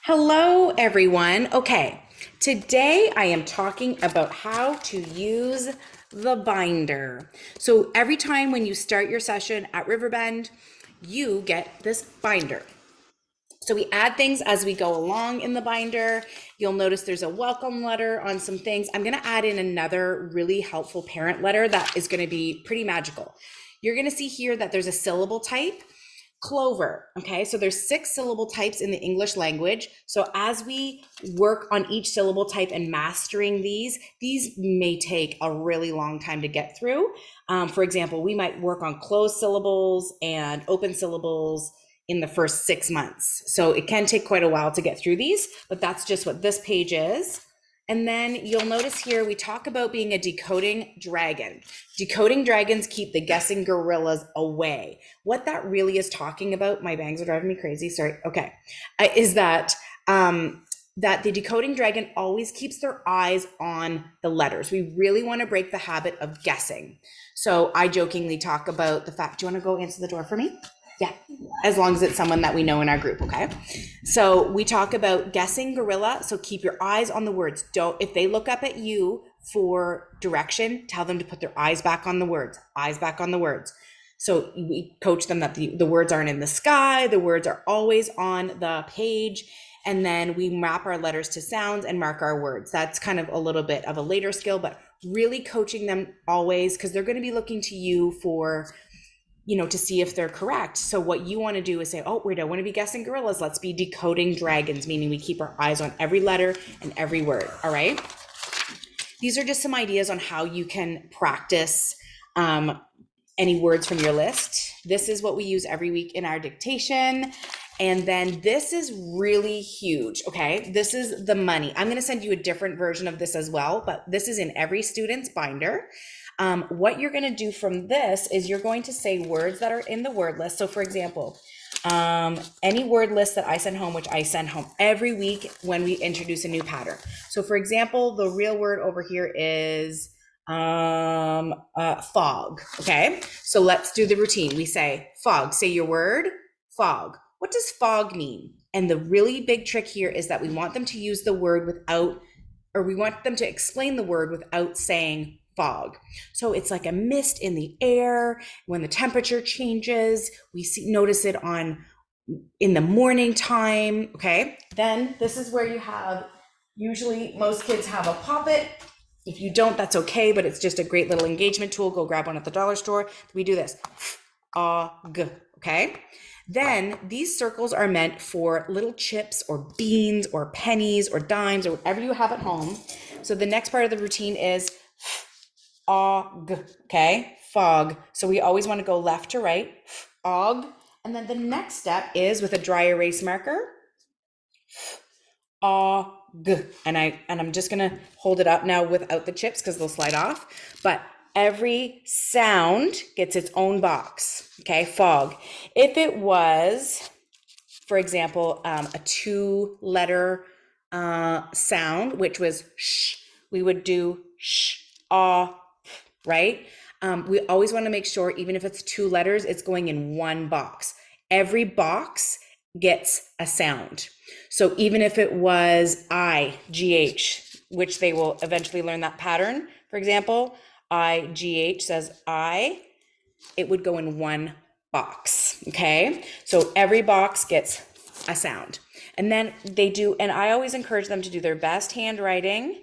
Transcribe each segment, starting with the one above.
Hello, everyone. Okay, today I am talking about how to use the binder. So every time when you start your session at Riverbend, you get this binder. So we add things as we go along in the binder. You'll notice there's a welcome letter on some things. I'm going to add in another really helpful parent letter that is going to be pretty magical. You're going to see here that there's a syllable type. Clover. Okay, so there's 6 syllable types in the English language. So as we work on each syllable type and mastering these may take a really long time to get through. For example, we might work on closed syllables and open syllables in the first 6 months. So it can take quite a while to get through these, but that's just what this page is. And then you'll notice here we talk about being a decoding dragon. Decoding dragons keep the guessing gorillas away. What that really is talking about, my bangs are driving me crazy, sorry, okay, is that that the decoding dragon always keeps their eyes on the letters. We really want to break the habit of guessing. So I jokingly talk about the fact, do you want to go answer the door for me? Yeah, as long as it's someone that we know in our group, okay? So we talk about guessing gorilla, so keep your eyes on the words. Don't, if they look up at you for direction, tell them to put their eyes back on the words, eyes back on the words. So we coach them that the words aren't in the sky, the words are always on the page, and then we map our letters to sounds and mark our words. That's kind of a little bit of a later skill, but really coaching them always, because they're going to be looking to you for, to see if they're correct. So what you want to do is say, oh, we don't want to be guessing gorillas. Let's be decoding dragons, meaning we keep our eyes on every letter and every word. All right. These are just some ideas on how you can practice any words from your list. This is what we use every week in our dictation. And then this is really huge. Okay. This is the money. I'm going to send you a different version of this as well, but this is in every student's binder. What you're going to do from this is you're going to say words that are in the word list. So for example, any word list that I send home, which I send home every week when we introduce a new pattern. So for example, the real word over here is fog. Okay. So let's do the routine. We say fog, say your word, fog. What does fog mean? And the really big trick here is that we want them to use the word without, or we want them to explain the word without saying fog. So it's like a mist in the air. When the temperature changes, we notice it in the morning time. Okay. Then this is where you have, usually most kids have a Pop-It. If you don't, that's okay, but it's just a great little engagement tool. Go grab one at the dollar store. We do this. Okay. Then these circles are meant for little chips or beans or pennies or dimes or whatever you have at home. So the next part of the routine is okay, fog. So we always want to go left to right, og. And then the next step is with a dry erase marker, og. And I'm just going to hold it up now without the chips because they'll slide off. But every sound gets its own box. Okay, fog. If it was, for example, a 2-letter sound, which was sh, we would do sh, right? We always want to make sure, even if it's 2 letters, it's going in one box. Every box gets a sound. So even if it was I-G-H, which they will eventually learn that pattern, for example, I-G-H says I, it would go in one box, okay? So every box gets a sound. And then they do, and I always encourage them to do their best handwriting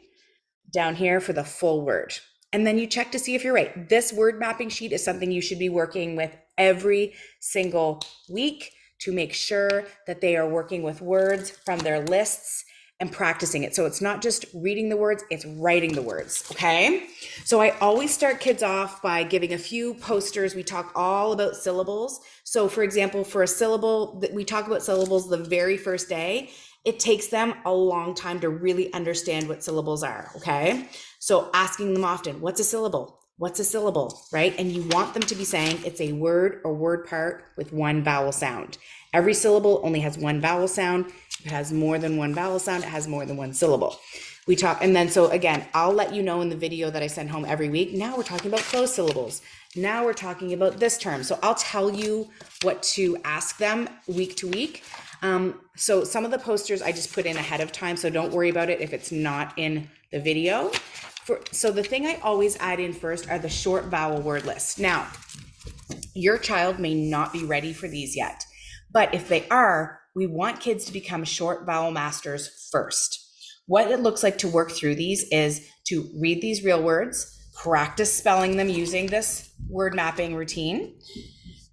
down here for the full word. And then you check to see if you're right. This word mapping sheet is something you should be working with every single week to make sure that they are working with words from their lists and practicing it. So it's not just reading the words, it's writing the words, okay? So I always start kids off by giving a few posters. We talk all about syllables. So for example, for a syllable, we talk about syllables the very first day. It takes them a long time to really understand what syllables are, okay? So asking them often, what's a syllable? What's a syllable, right? And you want them to be saying it's a word or word part with one vowel sound. Every syllable only has one vowel sound. If it has more than one vowel sound, it has more than one syllable. We talk, and then so again, I'll let you know in the video that I send home every week. Now we're talking about closed syllables. Now we're talking about this term. So I'll tell you what to ask them week to week. So some of the posters I just put in ahead of time, so don't worry about it if it's not in the video. So the thing I always add in first are the short vowel word lists. Now, your child may not be ready for these yet, but if they are, we want kids to become short vowel masters first. What it looks like to work through these is to read these real words, practice spelling them using this word mapping routine,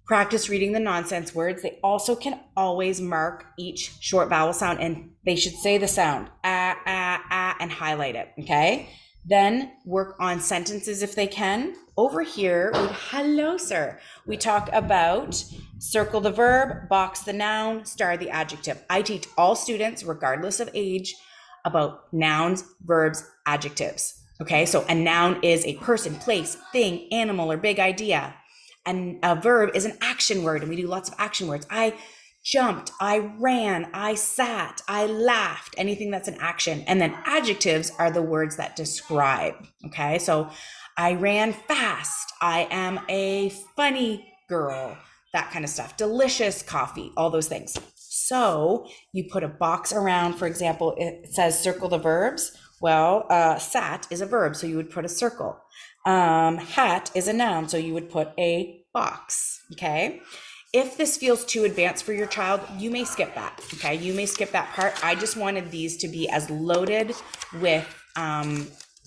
practice reading the nonsense words. They also can always mark each short vowel sound, and they should say the sound, and highlight it, okay? Then work on sentences if they can. Over here, hello, sir. We talk about circle the verb, box the noun, star the adjective. I teach all students, regardless of age, about nouns, verbs, adjectives. Okay, so a noun is a person, place, thing, animal, or big idea. And a verb is an action word, and we do lots of action words. I jumped, I ran, I sat, I laughed, anything that's an action. And then adjectives are the words that describe, okay? So I ran fast, I am a funny girl, that kind of stuff. Delicious coffee, all those things. So you put a box around, for example, it says circle the verbs. Well, sat is a verb, so you would put a circle. Hat is a noun, so you would put a box, okay? If this feels too advanced for your child, you may skip that, okay? You may skip that part. I just wanted these to be as loaded with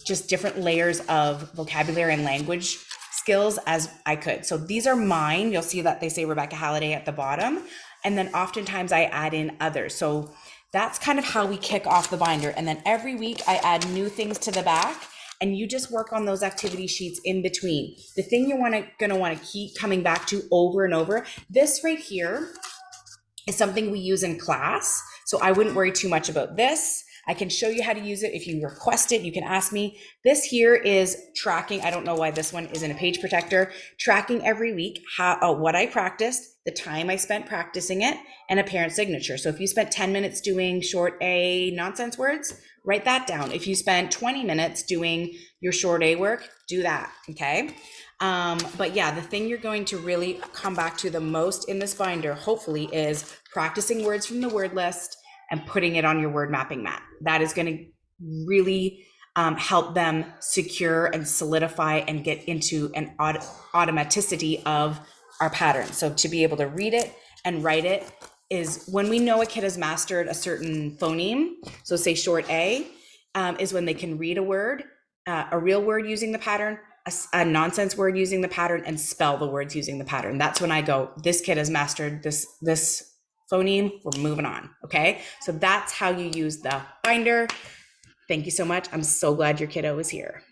just different layers of vocabulary and language skills as I could. So these are mine. You'll see that they say Rebecca Halliday at the bottom. And then oftentimes I add in others. So that's kind of how we kick off the binder. And then every week I add new things to the back, and you just work on those activity sheets in between. The thing you're gonna wanna keep coming back to over and over, this right here is something we use in class. So I wouldn't worry too much about this. I can show you how to use it. If you request it, you can ask me. This here is tracking. I don't know why this one isn't a page protector. Tracking every week what I practiced, the time I spent practicing it, and a parent signature. So if you spent 10 minutes doing short A nonsense words, write that down. If you spent 20 minutes doing your short A work, do that, okay? But yeah, the thing you're going to really come back to the most in this binder, hopefully, is practicing words from the word list and putting it on your word mapping mat. That is going to really help them secure and solidify and get into an automaticity of our pattern. So to be able to read it and write it is when we know a kid has mastered a certain phoneme. So say short A is when they can read a word, a real word using the pattern, a nonsense word using the pattern, and spell the words using the pattern. That's when I go, this kid has mastered this phoneme, we're moving on, okay? So that's how you use the binder. Thank you so much. I'm so glad your kiddo is here.